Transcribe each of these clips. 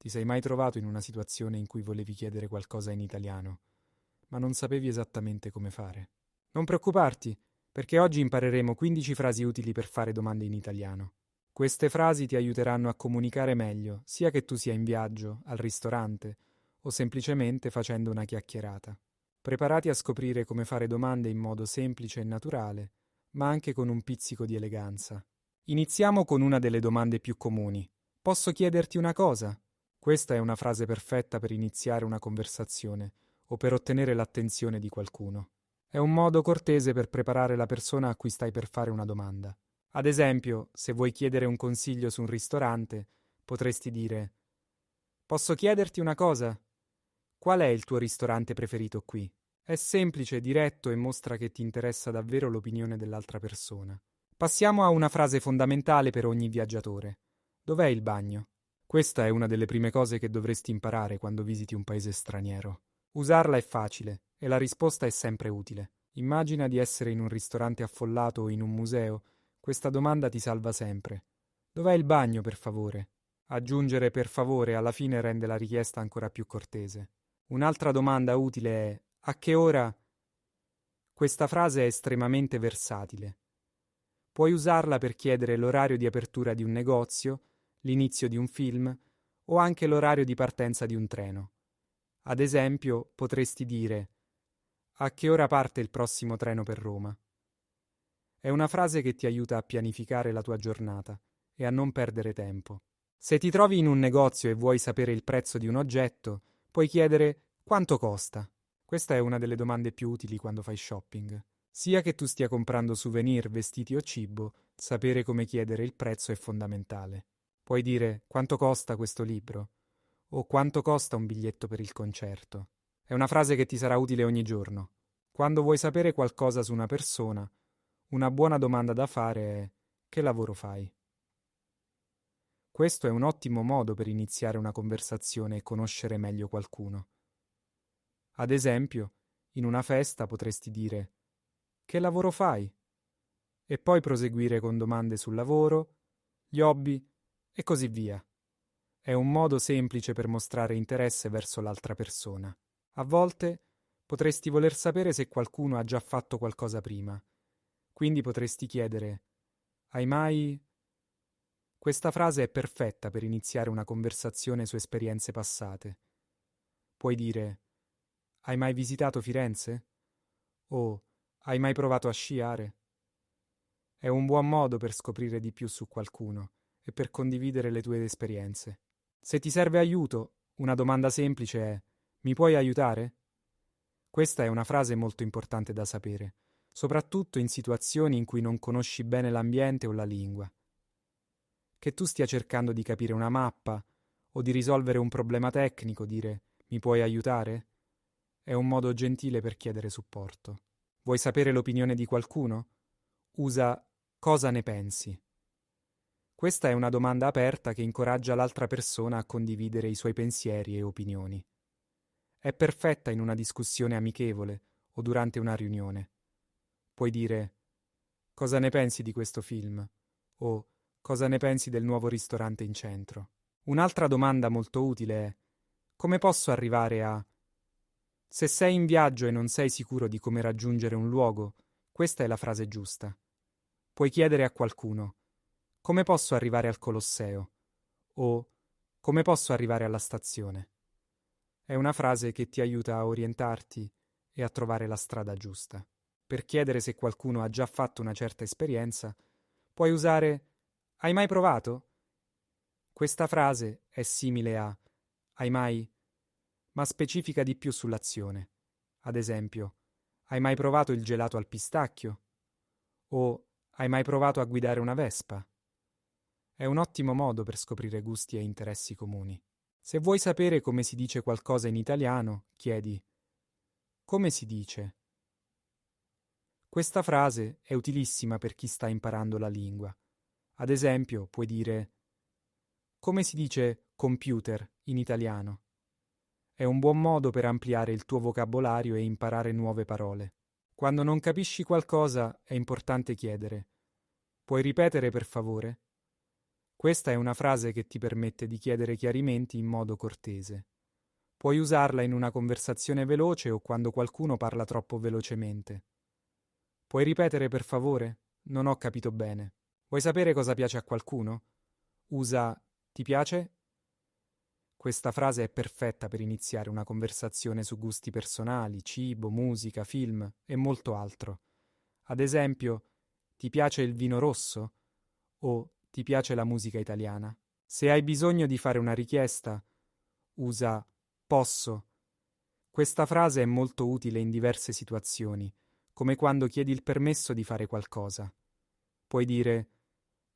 Ti sei mai trovato in una situazione in cui volevi chiedere qualcosa in italiano, ma non sapevi esattamente come fare? Non preoccuparti, perché oggi impareremo 15 frasi utili per fare domande in italiano. Queste frasi ti aiuteranno a comunicare meglio, sia che tu sia in viaggio, al ristorante o semplicemente facendo una chiacchierata. Preparati a scoprire come fare domande in modo semplice e naturale, ma anche con un pizzico di eleganza. Iniziamo con una delle domande più comuni. Posso chiederti una cosa? Questa è una frase perfetta per iniziare una conversazione o per ottenere l'attenzione di qualcuno. È un modo cortese per preparare la persona a cui stai per fare una domanda. Ad esempio, se vuoi chiedere un consiglio su un ristorante, potresti dire: Posso chiederti una cosa? Qual è il tuo ristorante preferito qui? È semplice, diretto e mostra che ti interessa davvero l'opinione dell'altra persona. Passiamo a una frase fondamentale per ogni viaggiatore. Dov'è il bagno? Questa è una delle prime cose che dovresti imparare quando visiti un paese straniero. Usarla è facile e la risposta è sempre utile. Immagina di essere in un ristorante affollato o in un museo. Questa domanda ti salva sempre. Dov'è il bagno, per favore? Aggiungere per favore alla fine rende la richiesta ancora più cortese. Un'altra domanda utile è: a che ora? Questa frase è estremamente versatile. Puoi usarla per chiedere l'orario di apertura di un negozio, l'inizio di un film o anche l'orario di partenza di un treno. Ad esempio, potresti dire: a che ora parte il prossimo treno per Roma? È una frase che ti aiuta a pianificare la tua giornata e a non perdere tempo. Se ti trovi in un negozio e vuoi sapere il prezzo di un oggetto, puoi chiedere: quanto costa? Questa è una delle domande più utili quando fai shopping. Sia che tu stia comprando souvenir, vestiti o cibo, sapere come chiedere il prezzo è fondamentale. Puoi dire: quanto costa questo libro? O quanto costa un biglietto per il concerto? È una frase che ti sarà utile ogni giorno. Quando vuoi sapere qualcosa su una persona, una buona domanda da fare è: che lavoro fai? Questo è un ottimo modo per iniziare una conversazione e conoscere meglio qualcuno. Ad esempio, in una festa potresti dire: che lavoro fai? E poi proseguire con domande sul lavoro, gli hobby e così via. È un modo semplice per mostrare interesse verso l'altra persona. A volte potresti voler sapere se qualcuno ha già fatto qualcosa prima. Quindi potresti chiedere: hai mai... Questa frase è perfetta per iniziare una conversazione su esperienze passate. Puoi dire: hai mai visitato Firenze? O hai mai provato a sciare? È un buon modo per scoprire di più su qualcuno e per condividere le tue esperienze. Se ti serve aiuto, una domanda semplice è: mi puoi aiutare? Questa è una frase molto importante da sapere, soprattutto in situazioni in cui non conosci bene l'ambiente o la lingua. Che tu stia cercando di capire una mappa o di risolvere un problema tecnico, dire mi puoi aiutare? È un modo gentile per chiedere supporto. Vuoi sapere l'opinione di qualcuno? Usa cosa ne pensi. Questa è una domanda aperta che incoraggia l'altra persona a condividere i suoi pensieri e opinioni. È perfetta in una discussione amichevole o durante una riunione. Puoi dire: cosa ne pensi di questo film? O cosa ne pensi del nuovo ristorante in centro? Un'altra domanda molto utile è: come posso arrivare a... Se sei in viaggio e non sei sicuro di come raggiungere un luogo, questa è la frase giusta. Puoi chiedere a qualcuno: come posso arrivare al Colosseo? O come posso arrivare alla stazione? È una frase che ti aiuta a orientarti e a trovare la strada giusta. Per chiedere se qualcuno ha già fatto una certa esperienza, puoi usare: hai mai provato? Questa frase è simile a hai mai, ma specifica di più sull'azione. Ad esempio: hai mai provato il gelato al pistacchio? O hai mai provato a guidare una Vespa? È un ottimo modo per scoprire gusti e interessi comuni. Se vuoi sapere come si dice qualcosa in italiano, chiedi: come si dice? Questa frase è utilissima per chi sta imparando la lingua. Ad esempio, puoi dire: come si dice computer in italiano? È un buon modo per ampliare il tuo vocabolario e imparare nuove parole. Quando non capisci qualcosa, è importante chiedere: puoi ripetere per favore? Questa è una frase che ti permette di chiedere chiarimenti in modo cortese. Puoi usarla in una conversazione veloce o quando qualcuno parla troppo velocemente. Puoi ripetere per favore? Non ho capito bene. Vuoi sapere cosa piace a qualcuno? Usa ti piace? Questa frase è perfetta per iniziare una conversazione su gusti personali, cibo, musica, film e molto altro. Ad esempio, ti piace il vino rosso? O ti piace la musica italiana? Se hai bisogno di fare una richiesta, usa posso. Questa frase è molto utile in diverse situazioni, come quando chiedi il permesso di fare qualcosa. Puoi dire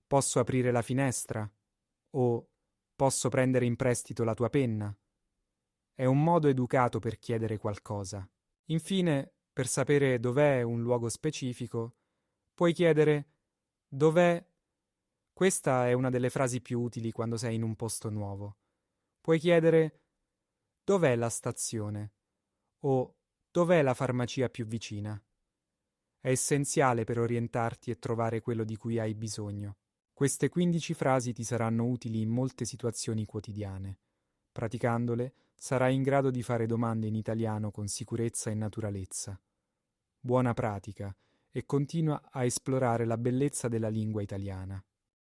posso aprire la finestra? O posso prendere in prestito la tua penna? È un modo educato per chiedere qualcosa. Infine, per sapere dov'è un luogo specifico, puoi chiedere dov'è. Questa è una delle frasi più utili quando sei in un posto nuovo. Puoi chiedere dov'è la stazione o dov'è la farmacia più vicina. È essenziale per orientarti e trovare quello di cui hai bisogno. Queste 15 frasi ti saranno utili in molte situazioni quotidiane. Praticandole, sarai in grado di fare domande in italiano con sicurezza e naturalezza. Buona pratica e continua a esplorare la bellezza della lingua italiana.